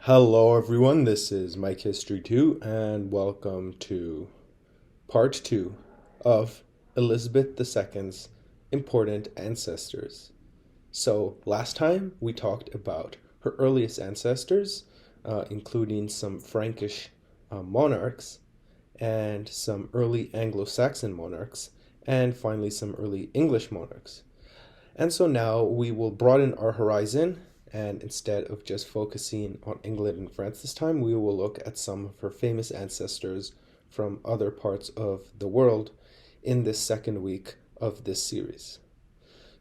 Hello, everyone. This is Mike History 2, and welcome to part 2 of Elizabeth II's important ancestors. So, last time we talked about her earliest ancestors, including some Frankish monarchs, and some early Anglo-Saxon monarchs, and finally some early English monarchs. And so now we will broaden our horizon, and instead of just focusing on England and France this time, we will look at some of her famous ancestors from other parts of the world in this second week of this series.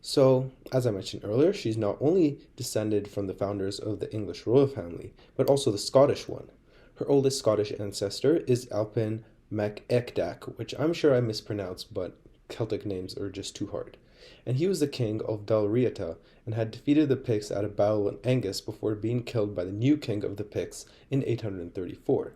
So, as I mentioned earlier, she's not only descended from the founders of the English royal family, but also the Scottish one. Her oldest Scottish ancestor is Alpin Echdach, which I'm sure I mispronounced, but Celtic names are just too hard. And he was the king of Dalriata and had defeated the Picts at a battle in Angus before being killed by the new king of the Picts in 834.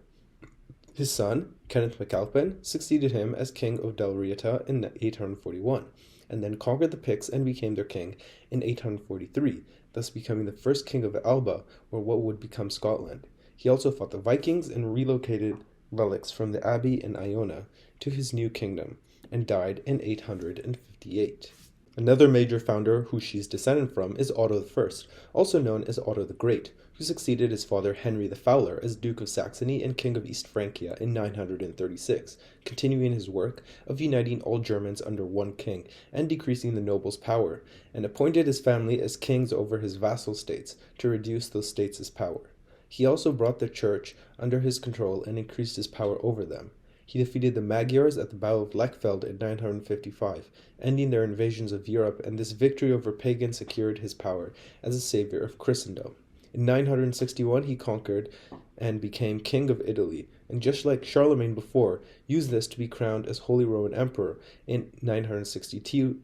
His son, Kenneth MacAlpin, succeeded him as king of Dalriata in 841, and then conquered the Picts and became their king in 843, thus becoming the first king of Alba, or what would become Scotland. He also fought the Vikings and relocated relics from the abbey in Iona to his new kingdom, and died in 858. Another major founder who she's descended from is Otto I, also known as Otto the Great, who succeeded his father Henry the Fowler as Duke of Saxony and King of East Francia in 936, continuing his work of uniting all Germans under one king and decreasing the nobles' power, and appointed his family as kings over his vassal states to reduce those states' power. He also brought the church under his control and increased his power over them. He defeated the Magyars at the Battle of Lechfeld in 955, ending their invasions of Europe, and this victory over pagans secured his power as a savior of Christendom. In 961 he conquered and became king of Italy, and just like Charlemagne used this to be crowned as Holy Roman Emperor in 962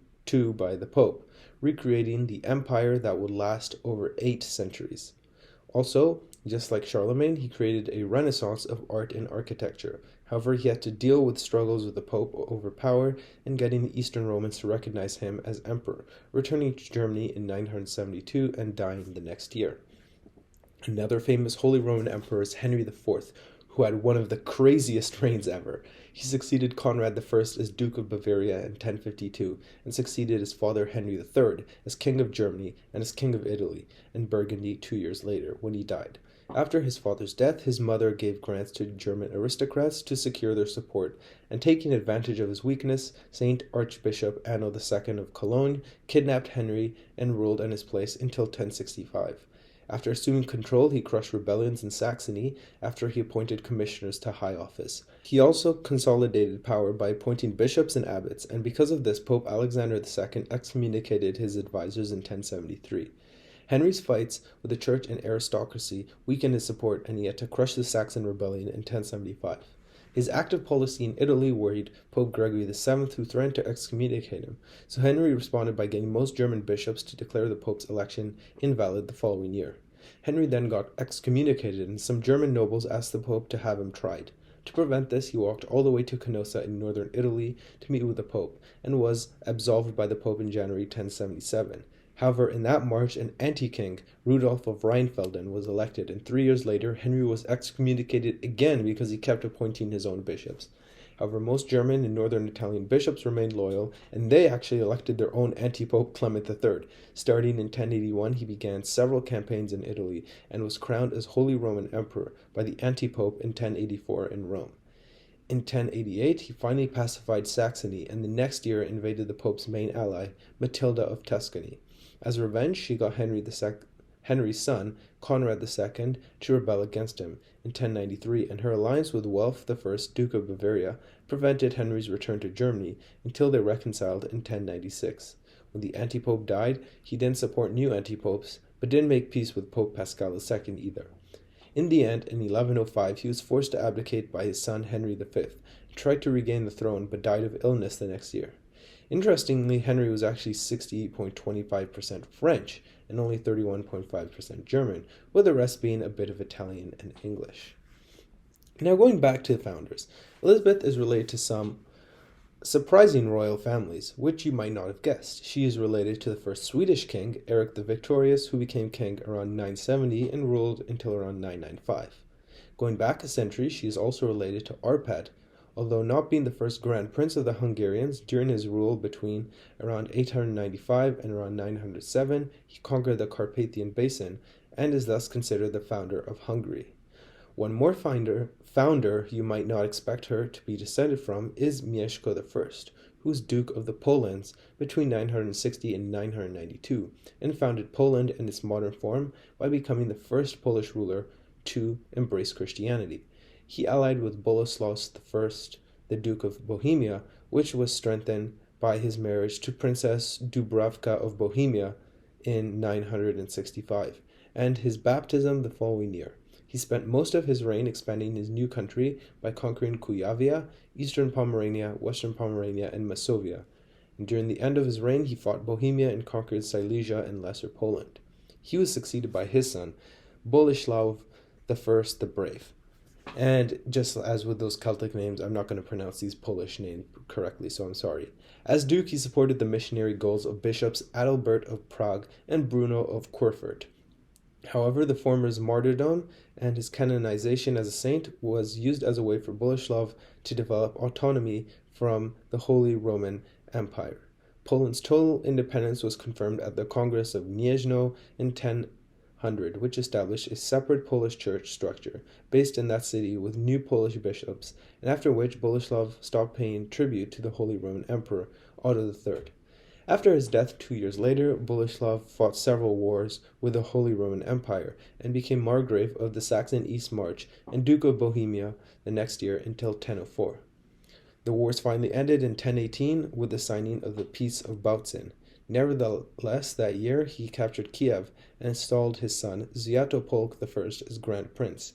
by the Pope, recreating the empire that would last over 8 centuries. Also, just like Charlemagne, he created a renaissance of art and architecture. However, he had to deal with struggles with the Pope over power and getting the Eastern Romans to recognize him as emperor, returning to Germany in 972 and dying the next year. Another famous Holy Roman Emperor is Henry IV, who had one of the craziest reigns ever. He succeeded Conrad I as Duke of Bavaria in 1052, and succeeded his father Henry III as King of Germany and as King of Italy and Burgundy 2 years later, when he died. After his father's death, his mother gave grants to German aristocrats to secure their support, and taking advantage of his weakness, Saint Archbishop Anno II of Cologne kidnapped Henry and ruled in his place until 1065. After assuming control, he crushed rebellions in Saxony after he appointed commissioners to high office. He also consolidated power by appointing bishops and abbots, and because of this, Pope Alexander II excommunicated his advisors in 1073. Henry's fights with the church and aristocracy weakened his support, and he had to crush the Saxon rebellion in 1075. His active policy in Italy worried Pope Gregory VII, who threatened to excommunicate him, so Henry responded by getting most German bishops to declare the Pope's election invalid the following year. Henry then got excommunicated, and some German nobles asked the Pope to have him tried. To prevent this, he walked all the way to Canossa in northern Italy to meet with the Pope, and was absolved by the Pope in January 1077. However, in that March, an anti-king, Rudolf of Rheinfelden, was elected, and 3 years later, Henry was excommunicated again because he kept appointing his own bishops. However, most German and northern Italian bishops remained loyal, and they actually elected their own anti-pope Clement III. Starting in 1081, he began several campaigns in Italy, and was crowned as Holy Roman Emperor by the anti-pope in 1084 in Rome. In 1088, he finally pacified Saxony, and the next year invaded the pope's main ally, Matilda of Tuscany. As revenge, she got Henry's son, Conrad II, to rebel against him in 1093, and her alliance with Welf I, Duke of Bavaria, prevented Henry's return to Germany until they reconciled in 1096. When the anti-pope died, he didn't support new anti-popes, but didn't make peace with Pope Paschal II either. In the end, in 1105, he was forced to abdicate by his son Henry V, and tried to regain the throne, but died of illness the next year. Interestingly, Henry was actually 60.25% French and only 31.5% German, with the rest being a bit of Italian and English. Now going back to the founders, Elizabeth is related to some surprising royal families, which you might not have guessed. She is related to the first Swedish king, Eric the Victorious, who became king around 970 and ruled until around 995. Going back a century, she is also related to Arpad, although not being the first Grand Prince of the Hungarians. During his rule between around 895 and around 907, he conquered the Carpathian Basin and is thus considered the founder of Hungary. One more founder you might not expect her to be descended from is Mieszko I, who was Duke of the Polands between 960 and 992, and founded Poland in its modern form by becoming the first Polish ruler to embrace Christianity. He allied with Boleslaw I, the Duke of Bohemia, which was strengthened by his marriage to Princess Dubravka of Bohemia in 965, and his baptism the following year. He spent most of his reign expanding his new country by conquering Kuyavia, eastern Pomerania, western Pomerania, and Masovia. And during the end of his reign, he fought Bohemia and conquered Silesia and Lesser Poland. He was succeeded by his son, Boleslaw I the Brave. And just as with those Celtic names, I'm not going to pronounce these Polish names correctly, so I'm sorry. As Duke, he supported the missionary goals of bishops Adalbert of Prague and Bruno of Querfurt. However, the former's martyrdom and his canonization as a saint was used as a way for Boleslaw to develop autonomy from the Holy Roman Empire. Poland's total independence was confirmed at the Congress of Gniezno in 1000, which established a separate Polish church structure based in that city with new Polish bishops, and after which Boleslaw stopped paying tribute to the Holy Roman Emperor Otto III. After his death 2 years later, Boleslaw fought several wars with the Holy Roman Empire and became Margrave of the Saxon East March and Duke of Bohemia the next year until 1004. The wars finally ended in 1018 with the signing of the Peace of Bautzen. Nevertheless, that year he captured Kiev and installed his son Sviatopolk I as Grand Prince.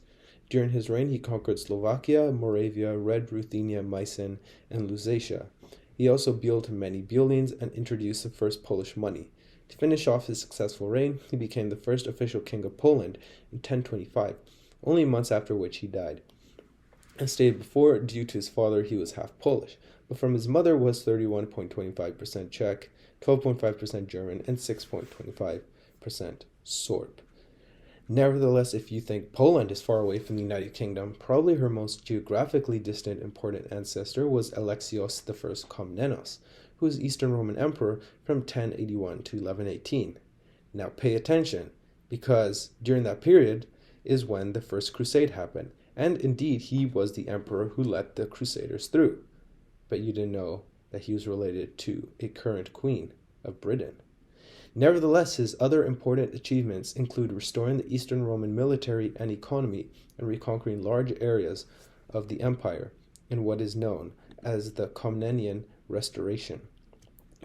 During his reign he conquered Slovakia, Moravia, Red Ruthenia, Meissen, and Lusatia. He also built many buildings and introduced the first Polish money. To finish off his successful reign, he became the first official king of Poland in 1025, only months after which he died. As stated before, due to his father he was half Polish, but from his mother was 31.25% Czech, 12.5% German, and 6.25% Sorb. Nevertheless, if you think Poland is far away from the United Kingdom, probably her most geographically distant important ancestor was Alexios I Komnenos, who was Eastern Roman Emperor from 1081 to 1118. Now pay attention, because during that period is when the First Crusade happened, and indeed he was the emperor who let the Crusaders through. But you didn't know that he was related to a current queen of Britain. Nevertheless, his other important achievements include restoring the Eastern Roman military and economy and reconquering large areas of the empire in what is known as the Komnenian Restoration.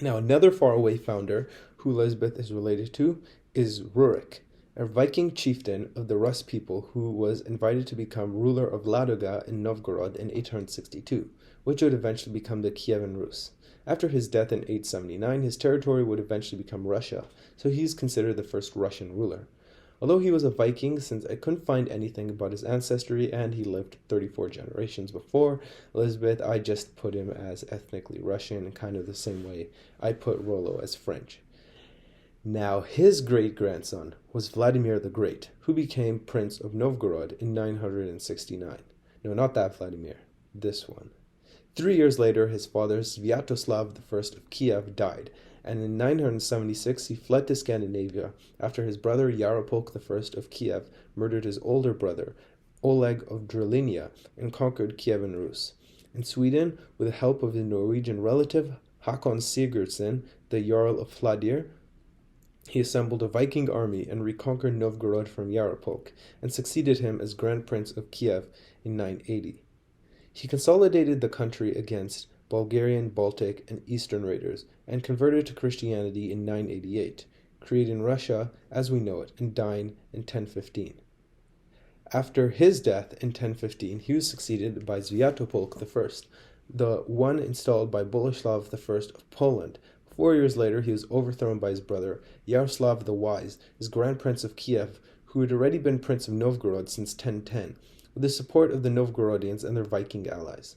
Now, another faraway founder who Elizabeth is related to is Rurik, a Viking chieftain of the Rus people who was invited to become ruler of Ladoga in Novgorod in 862, which would eventually become the Kievan Rus. After his death in 879, his territory would eventually become Russia, so he is considered the first Russian ruler. Although he was a Viking, since I couldn't find anything about his ancestry and he lived 34 generations before Elizabeth, I just put him as ethnically Russian, kind of the same way I put Rollo as French. Now, his great-grandson was Vladimir the Great, who became Prince of Novgorod in 969. No, not that Vladimir, this one. 3 years later, his father, Sviatoslav I of Kiev, died, and in 976 he fled to Scandinavia after his brother Yaropolk I of Kiev murdered his older brother, Oleg of Drilinia, and conquered Kievan Rus. In Sweden, with the help of his Norwegian relative, Hakon Sigurdsson, the Jarl of Fladir, he assembled a Viking army and reconquered Novgorod from Yaropolk, and succeeded him as Grand Prince of Kiev in 980. He consolidated the country against Bulgarian, Baltic, and Eastern raiders, and converted to Christianity in 988, creating Russia as we know it, and dying in 1015. After his death in 1015, he was succeeded by Sviatopolk I, the one installed by Boleslaw I of Poland. 4 years later, he was overthrown by his brother, Yaroslav the Wise, as Grand Prince of Kiev, who had already been Prince of Novgorod since 1010, with the support of the Novgorodians and their Viking allies.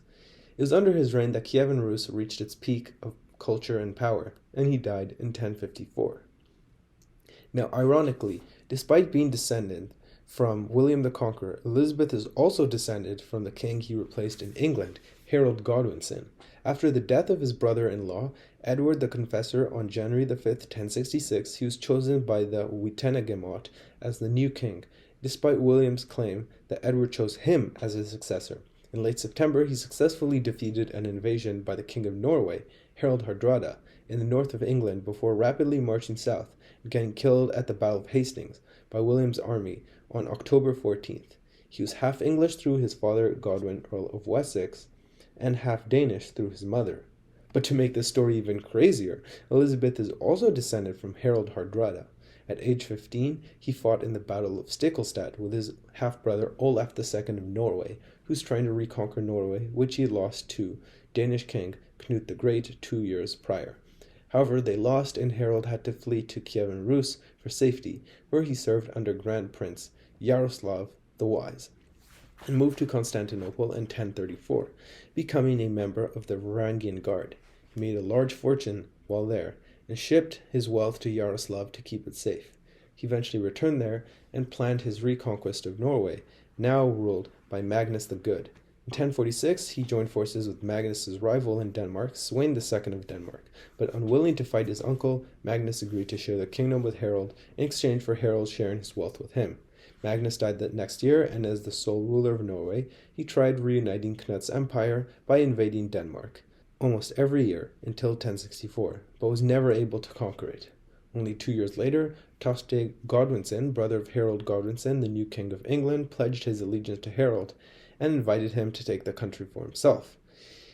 It was under his reign that Kievan Rus reached its peak of culture and power, and he died in 1054. Now, ironically, despite being descended from William the Conqueror, Elizabeth is also descended from the king he replaced in England, Harald Godwinson. After the death of his brother-in-law, Edward the Confessor, on January the 5th, 1066, he was chosen by the Witenagemot as the new king, despite William's claim that Edward chose him as his successor. In late September, he successfully defeated an invasion by the King of Norway, Harald Hardrada, in the north of England before rapidly marching south and getting killed at the Battle of Hastings by William's army on October 14th. He was half English through his father, Godwin, Earl of Wessex, and half Danish through his mother. But to make this story even crazier, Elizabeth is also descended from Harald Hardrada. At age 15, he fought in the Battle of Stiklestad with his half-brother Olaf II of Norway, who's trying to reconquer Norway, which he lost to Danish king Knut the Great 2 years prior. However, they lost, and Harald had to flee to Kievan Rus for safety, where he served under Grand Prince Yaroslav the Wise, and moved to Constantinople in 1034, becoming a member of the Varangian Guard. He made a large fortune while there, and shipped his wealth to Yaroslav to keep it safe. He eventually returned there and planned his reconquest of Norway, now ruled by Magnus the Good. In 1046, he joined forces with Magnus's rival in Denmark, Sweyn II of Denmark, but unwilling to fight his uncle, Magnus agreed to share the kingdom with Harald in exchange for Harald sharing his wealth with him. Magnus died that next year, and as the sole ruler of Norway, he tried reuniting Knut's empire by invading Denmark almost every year until 1064, but was never able to conquer it. Only 2 years later, Toste Godwinson, brother of Harald Godwinson, the new king of England, pledged his allegiance to Harald and invited him to take the country for himself.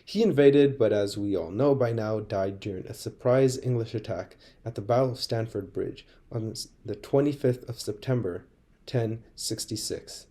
He invaded, but as we all know by now, died during a surprise English attack at the Battle of Stamford Bridge on the 25th of September, 1066.